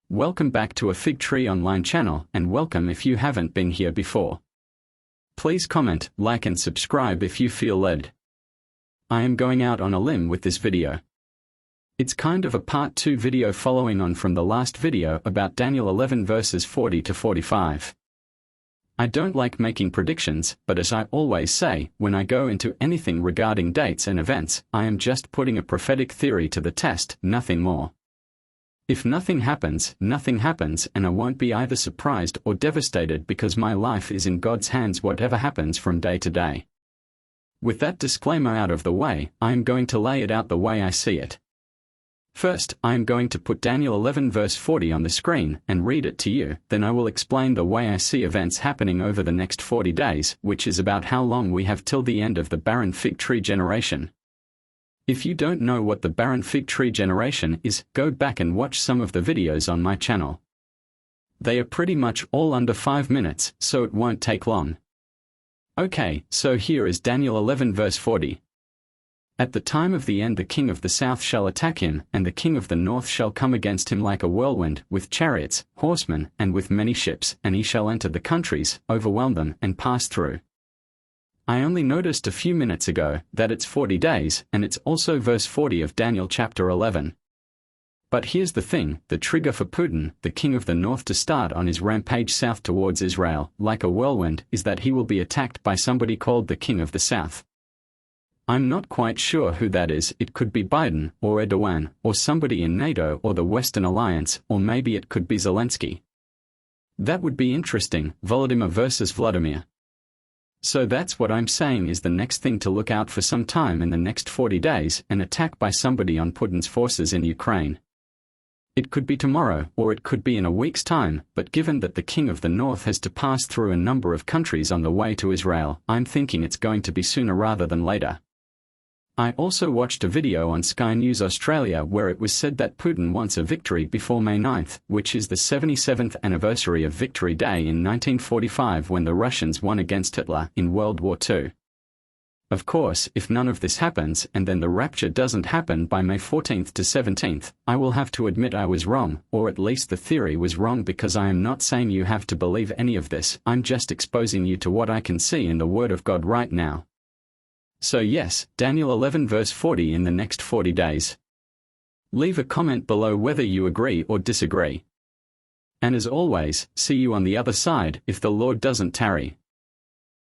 Welcome back to a Fig Tree Online channel, and welcome if you haven't been here before. Please comment, like and subscribe if you feel led. I am going out on a limb with this video. It's kind of a part 2 video following on from the last video about Daniel 11 verses 40 to 45. I don't like making predictions, but as I always say, when I go into anything regarding dates and events, I am just putting a prophetic theory to the test, nothing more. If nothing happens, and I won't be either surprised or devastated because my life is in God's hands whatever happens from day to day. With that disclaimer out of the way, I am going to lay it out the way I see it. First, I am going to put Daniel 11 verse 40 on the screen and read it to you, then I will explain the way I see events happening over the next 40 days, which is about how long we have till the end of the barren fig tree generation. If you don't know what the barren fig tree generation is, go back and watch some of the videos on my channel. They are pretty much all under 5 minutes, so it won't take long. Okay, so here is Daniel 11 verse 40. At the time of the end the king of the south shall attack him, and the king of the north shall come against him like a whirlwind, with chariots, horsemen, and with many ships, and he shall enter the countries, overwhelm them, and pass through. I only noticed a few minutes ago that it's 40 days, and it's also verse 40 of Daniel chapter 11. But here's the thing, the trigger for Putin, the king of the north, to start on his rampage south towards Israel, like a whirlwind, is that he will be attacked by somebody called the king of the south. I'm not quite sure who that is. It could be Biden, or Erdogan, or somebody in NATO or the Western Alliance, or maybe it could be Zelenskyy. That would be interesting, Volodymr versus Vladimir. So that's what I'm saying is the next thing to look out for some time in the next 40 days, an attack by somebody on Putin's forces in Ukraine. It could be tomorrow, or it could be in a week's time, but given that the king of the north has to pass through a number of countries on the way to Israel, I'm thinking it's going to be sooner rather than later. I also watched a video on Sky News Australia where it was said that Putin wants a victory before May 9th, which is the 77th anniversary of Victory Day in 1945 when the Russians won against Hitler in World War II. Of course, if none of this happens and then the rapture doesn't happen by May 14th to 17th, I will have to admit I was wrong, or at least the theory was wrong, because I am not saying you have to believe any of this, I'm just exposing you to what I can see in the Word of God right now. So yes, Daniel 11 verse 40 in the next 40 days. Leave a comment below whether you agree or disagree. And as always, see you on the other side if the Lord doesn't tarry.